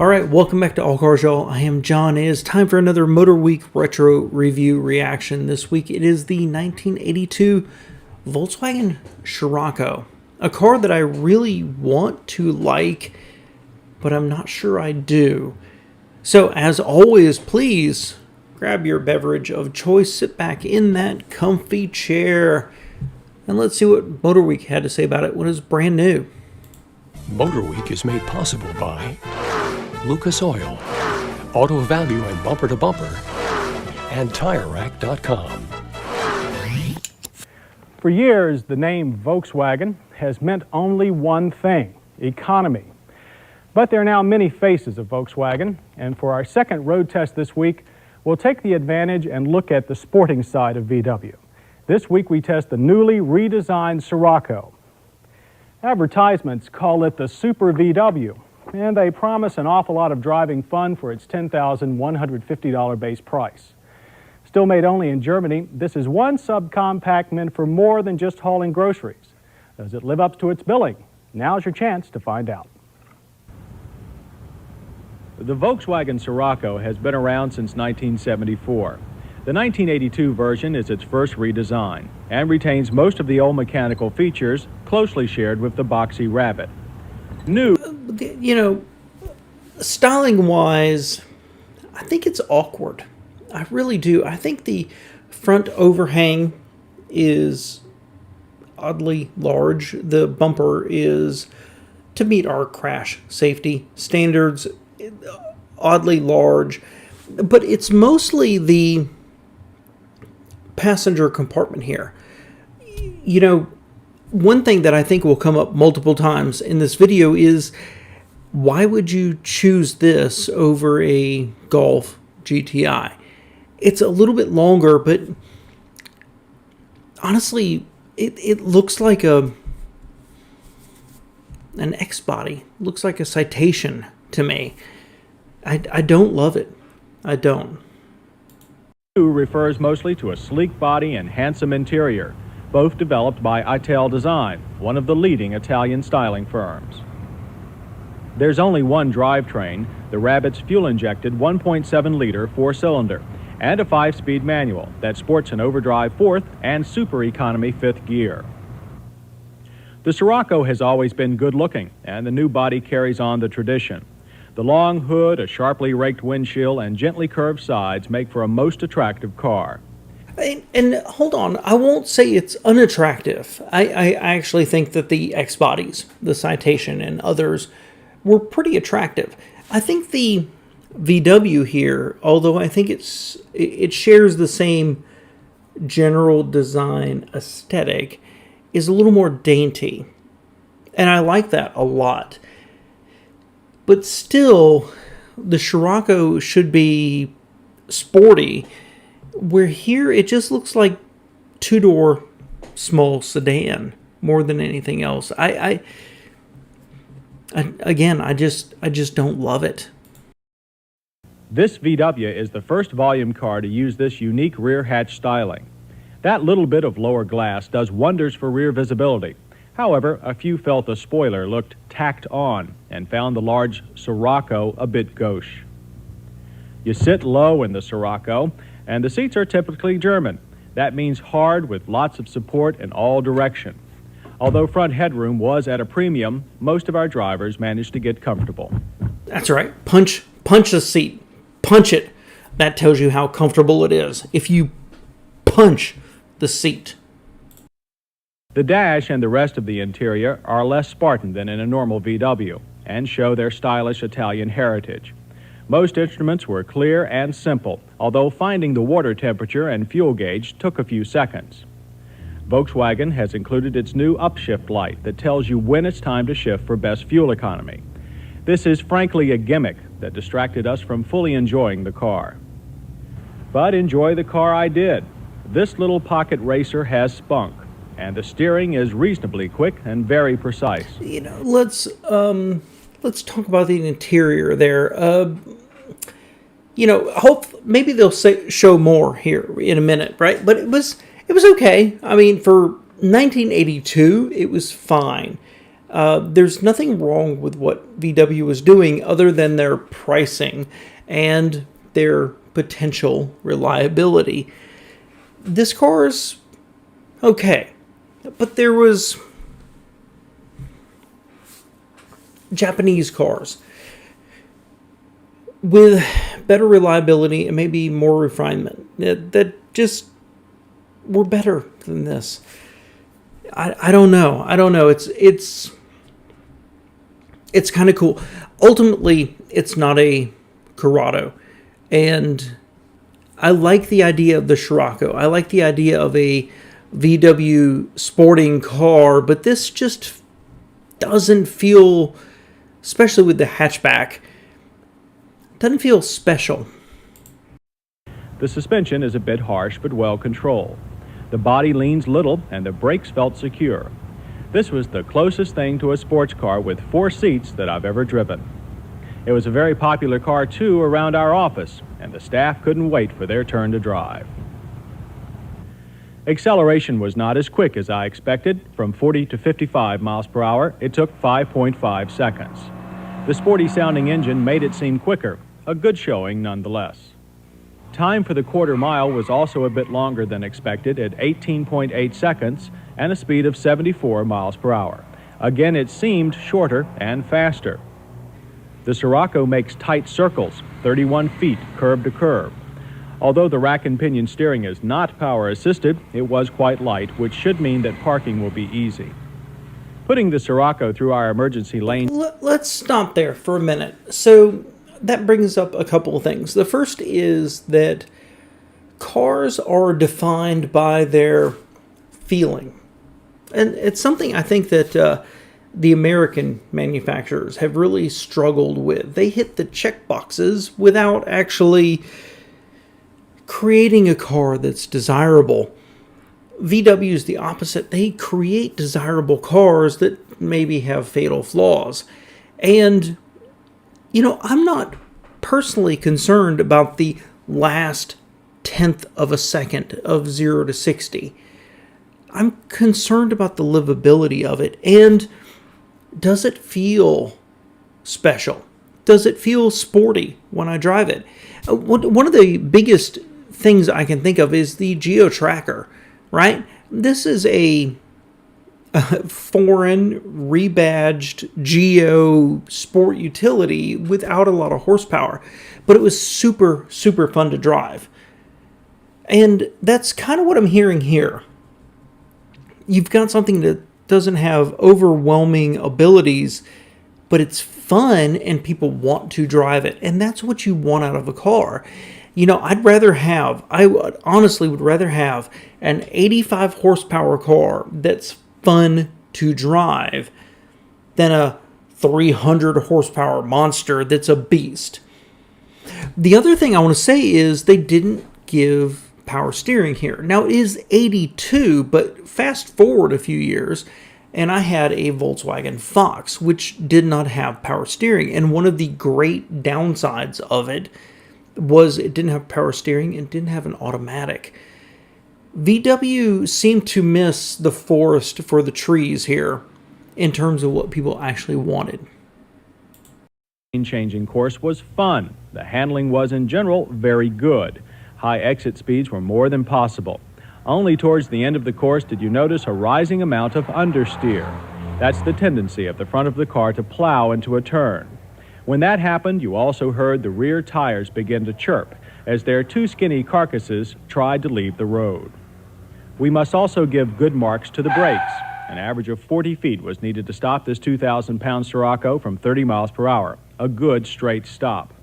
Alright, welcome back to All Cars Y'all. I am John. It is time for another Motorweek Retro Review reaction. This week it is the 1982 Volkswagen Scirocco. A car that I really want to like, but I'm not sure I do. So as always, please grab your beverage of choice, sit back in that comfy chair, and let's see what Motorweek had to say about it when it's brand new. Motorweek is made possible by Lucas Oil, Auto Value and Bumper to Bumper, and TireRack.com. For years, the name Volkswagen has meant only one thing: economy. But there are now many faces of Volkswagen, and for our second road test this week, we'll take the advantage and look at the sporting side of VW. This week we test the newly redesigned Scirocco. Advertisements call it the Super VW, and they promise an awful lot of driving fun for its $10,150 base price. Still made only in Germany, this is one subcompact meant for more than just hauling groceries. Does it live up to its billing? Now's your chance to find out. The Volkswagen Scirocco has been around since 1974. The 1982 version is its first redesign and retains most of the old mechanical features closely shared with the boxy Rabbit. New, styling-wise, I think it's awkward. I really do. I think the front overhang is oddly large. The bumper is, to meet our crash safety standards, oddly large. But it's mostly the passenger compartment here. You know, one thing that I think will come up multiple times in this video is, why would you choose this over a Golf GTI? It's a little bit longer, but honestly, it looks like an X body. Looks like a Citation to me. I don't love it. I don't. New refers mostly to a sleek body and handsome interior, both developed by Ital Design, one of the leading Italian styling firms. There's only one drivetrain, the Rabbit's fuel-injected 1.7-liter four-cylinder, and a 5-speed manual that sports an overdrive fourth and super economy fifth gear. The Scirocco has always been good-looking, and the new body carries on the tradition. The long hood, a sharply raked windshield, and gently curved sides make for a most attractive car. And hold on, I won't say it's unattractive. I actually think that the X bodies, the Citation and others, were pretty attractive. I think the VW here, although I think it shares the same general design aesthetic, is a little more dainty. And I like that a lot. But still, the Scirocco should be sporty, where here it just looks like two-door small sedan more than anything else. I just don't love it. This VW is the first volume car to use this unique rear hatch styling. That little bit of lower glass does wonders for rear visibility. However, a few felt the spoiler looked tacked on and found the large Scirocco a bit gauche. You sit low in the Scirocco, and the seats are typically German. That means hard with lots of support in all directions. Although front headroom was at a premium, most of our drivers managed to get comfortable. That's right. Punch the seat. Punch it. That tells you how comfortable it is. If you punch the seat. The dash and the rest of the interior are less Spartan than in a normal VW and show their stylish Italian heritage. Most instruments were clear and simple, although finding the water temperature and fuel gauge took a few seconds. Volkswagen has included its new upshift light that tells you when it's time to shift for best fuel economy. This is frankly a gimmick that distracted us from fully enjoying the car. But enjoy the car I did. This little pocket racer has spunk, and the steering is reasonably quick and very precise. You know, let's talk about the interior there. You know, maybe they'll show more here in a minute, right? But it was okay. I mean, for 1982, it was fine. There's nothing wrong with what VW is doing other than their pricing and their potential reliability. This car is okay, but there was Japanese cars with better reliability and maybe more refinement that just were better than this. I don't know. It's kind of cool. Ultimately, it's not a Corrado, and I like the idea of the Scirocco. I like the idea of a VW sporting car, but this just doesn't feel, especially with the hatchback, doesn't feel special. The suspension is a bit harsh but well controlled. The body leans little and the brakes felt secure. This was the closest thing to a sports car with 4 seats that I've ever driven. It was a very popular car too around our office, and the staff couldn't wait for their turn to drive. Acceleration was not as quick as I expected. From 40 to 55 miles per hour, it took 5.5 seconds. The sporty sounding engine made it seem quicker, a good showing nonetheless. Time for the quarter mile was also a bit longer than expected at 18.8 seconds and a speed of 74 miles per hour. Again, it seemed shorter and faster. The Scirocco makes tight circles, 31 feet curb to curb. Although the rack and pinion steering is not power assisted, it was quite light, which should mean that parking will be easy. Putting the Scirocco through our emergency lane. Let's stop there for a minute. So that brings up a couple of things. The first is that cars are defined by their feeling. And it's something I think that the American manufacturers have really struggled with. They hit the check boxes without actually creating a car that's desirable. VW is the opposite. They create desirable cars that maybe have fatal flaws. And, I'm not personally concerned about the last tenth of a second of 0 to 60. I'm concerned about the livability of it. And does it feel special? Does it feel sporty when I drive it? One of the biggest things I can think of is the Geo Tracker, right? This is a foreign rebadged Geo sport utility without a lot of horsepower, but it was super, super fun to drive. And that's kind of what I'm hearing here. You've got something that doesn't have overwhelming abilities, but it's fun and people want to drive it. And that's what you want out of a car. I honestly would rather have an 85 horsepower car that's fun to drive than a 300 horsepower monster that's a beast. The other thing I want to say is they didn't give power steering here. Now it is 82, but fast forward a few years and I had a Volkswagen Fox, which did not have power steering. And one of the great downsides of it was it didn't have power steering and didn't have an automatic. VW seemed to miss the forest for the trees here in terms of what people actually wanted. Changing course was fun. The handling was in general very good. High exit speeds were more than possible. Only towards the end of the course did you notice a rising amount of understeer. That's the tendency of the front of the car to plow into a turn. When that happened, you also heard the rear tires begin to chirp as their 2 skinny carcasses tried to leave the road. We must also give good marks to the brakes. An average of 40 feet was needed to stop this 2,000-pound Scirocco from 30 miles per hour, a good straight stop.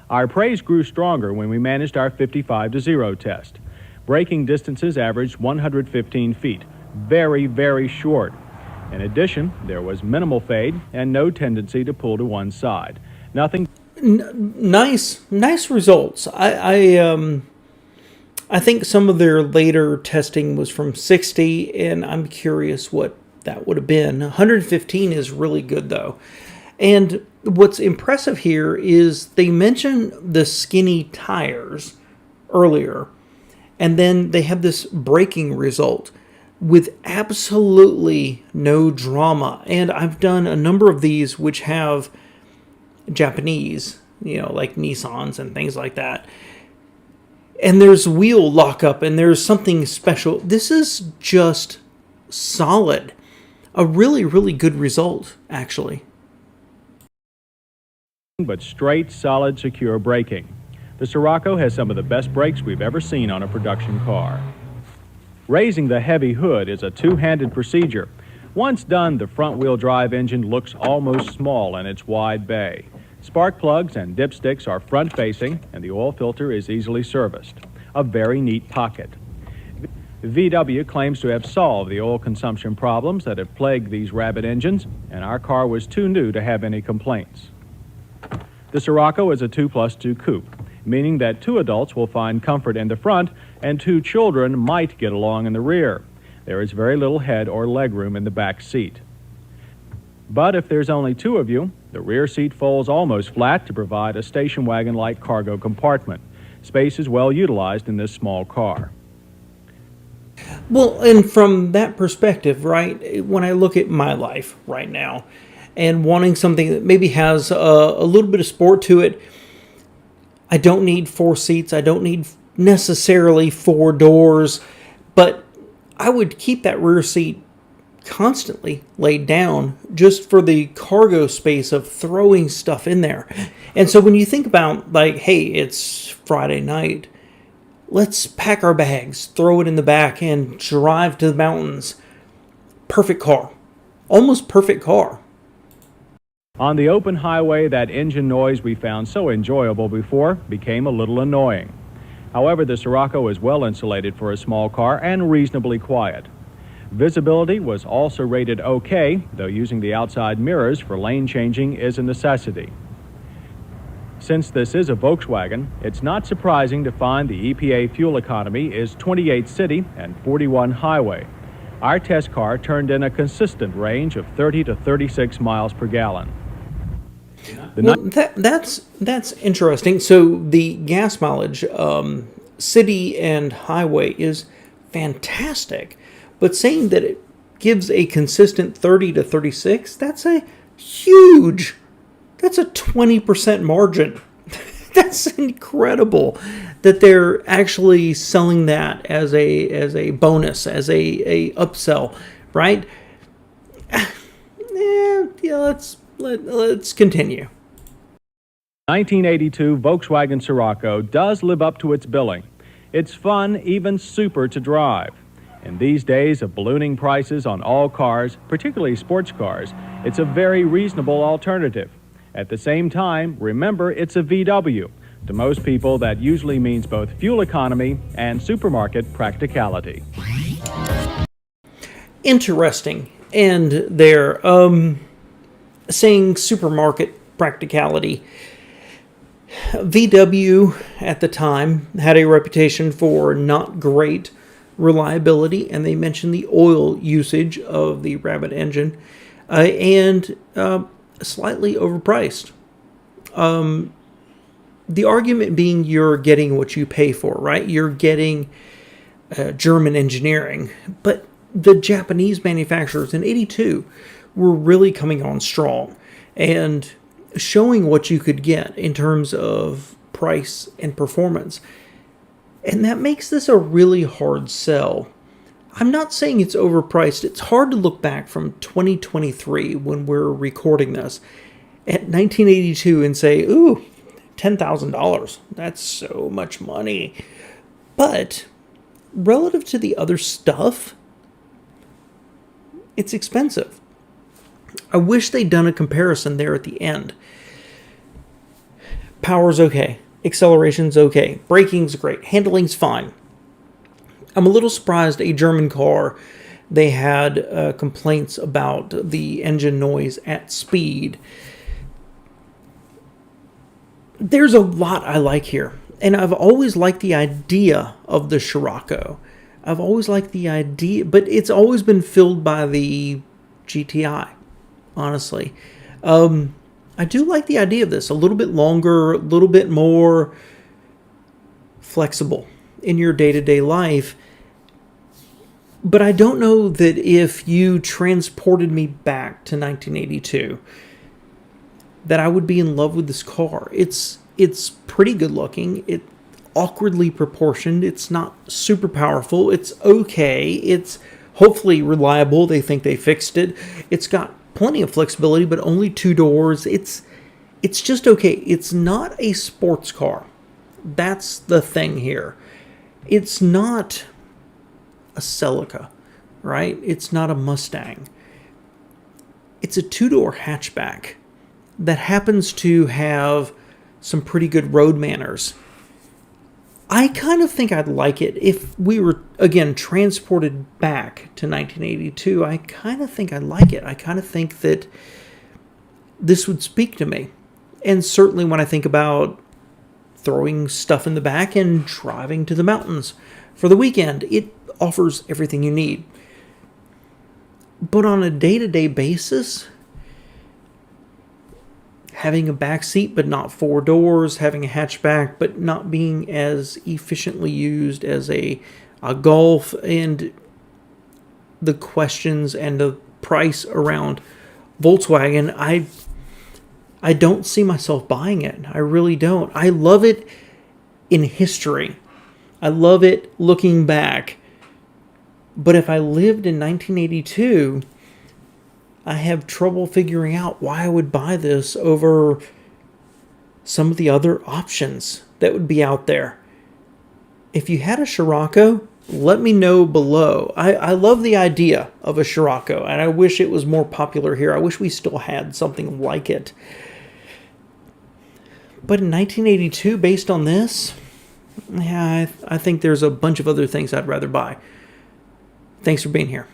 Our praise grew stronger when we managed our 55 to 0 test. Braking distances averaged 115 feet, very, very short. In addition, there was minimal fade and no tendency to pull to one side. Nothing. Nice results. I think some of their later testing was from 60, and I'm curious what that would have been. 115 is really good, though. And what's impressive here is they mention the skinny tires earlier, and then they have this braking result. with absolutely no drama. And I've done a number of these which have Japanese, like Nissans and things like that. And there's wheel lockup and there's something special. This is just solid. A really, really good result, actually. But straight, solid, secure braking. The Scirocco has some of the best brakes we've ever seen on a production car. Raising the heavy hood is a two-handed procedure. Once done, the front-wheel drive engine looks almost small in its wide bay. Spark plugs and dipsticks are front-facing, and the oil filter is easily serviced. A very neat pocket. VW claims to have solved the oil consumption problems that have plagued these rabbit engines, and our car was too new to have any complaints. The Scirocco is a 2+2 coupe, meaning that 2 adults will find comfort in the front and 2 children might get along in the rear. There is very little head or leg room in the back seat. But if there's only 2 of you, the rear seat folds almost flat to provide a station wagon-like cargo compartment. Space is well utilized in this small car. Well, and from that perspective, right, when I look at my life right now and wanting something that maybe has a little bit of sport to it, I don't need 4 seats. I don't need necessarily 4 doors, but I would keep that rear seat constantly laid down just for the cargo space of throwing stuff in there. And so when you think about, like, hey, it's Friday night, let's pack our bags, throw it in the back, and drive to the mountains. Perfect car. Almost perfect car. On the open highway, that engine noise we found so enjoyable before became a little annoying. However, the Scirocco is well insulated for a small car and reasonably quiet. Visibility was also rated okay, though using the outside mirrors for lane changing is a necessity. Since this is a Volkswagen, it's not surprising to find the EPA fuel economy is 28 city and 41 highway. Our test car turned in a consistent range of 30 to 36 miles per gallon. Well, that's interesting. So the gas mileage, city and highway, is fantastic. But saying that it gives a consistent 30 to 36, that's a 20% margin. That's incredible that they're actually selling that as a bonus, as a upsell, right? Yeah, let's continue. 1982 Volkswagen Scirocco does live up to its billing. It's fun, even super to drive. In these days of ballooning prices on all cars, particularly sports cars, it's a very reasonable alternative. At the same time, remember it's a VW. To most people, that usually means both fuel economy and supermarket practicality. Interesting. And they're saying supermarket practicality. VW at the time had a reputation for not great reliability, and they mentioned the oil usage of the Rabbit engine and slightly overpriced. The argument being you're getting what you pay for, right? You're getting German engineering, but the Japanese manufacturers in '82 were really coming on strong and showing what you could get in terms of price and performance. And that makes this a really hard sell. I'm not saying it's overpriced. It's hard to look back from 2023 when we're recording this at 1982 and say, ooh, $10,000. That's so much money. But relative to the other stuff, it's expensive. I wish they'd done a comparison there at the end. Power's okay. Acceleration's okay. Braking's great. Handling's fine. I'm a little surprised a German car, they had complaints about the engine noise at speed. There's a lot I like here. And I've always liked the idea of the Scirocco. I've always liked the idea, but it's always been filled by the GTI, honestly. I do like the idea of this. A little bit longer, a little bit more flexible in your day-to-day life. But I don't know that if you transported me back to 1982, that I would be in love with this car. It's pretty good looking. It's awkwardly proportioned. It's not super powerful. It's okay. It's hopefully reliable. They think they fixed it. It's got plenty of flexibility, but only 2 doors. It's just okay. It's not a sports car. That's the thing here. It's not a Celica, right? It's not a Mustang. It's a 2-door hatchback that happens to have some pretty good road manners. I kind of think I'd like it if we were, again, transported back to 1982. I kind of think I'd like it. I kind of think that this would speak to me. And certainly when I think about throwing stuff in the back and driving to the mountains for the weekend, it offers everything you need. But on a day-to-day basis, having a back seat but not 4 doors, having a hatchback but not being as efficiently used as a Golf, and the questions and the price around Volkswagen, I don't see myself buying it. I really don't. I love it in history. I love it looking back. But if I lived in 1982, I have trouble figuring out why I would buy this over some of the other options that would be out there. If you had a Scirocco, let me know below. I love the idea of a Scirocco, and I wish it was more popular here. I wish we still had something like it. But in 1982, based on this, yeah, I think there's a bunch of other things I'd rather buy. Thanks for being here.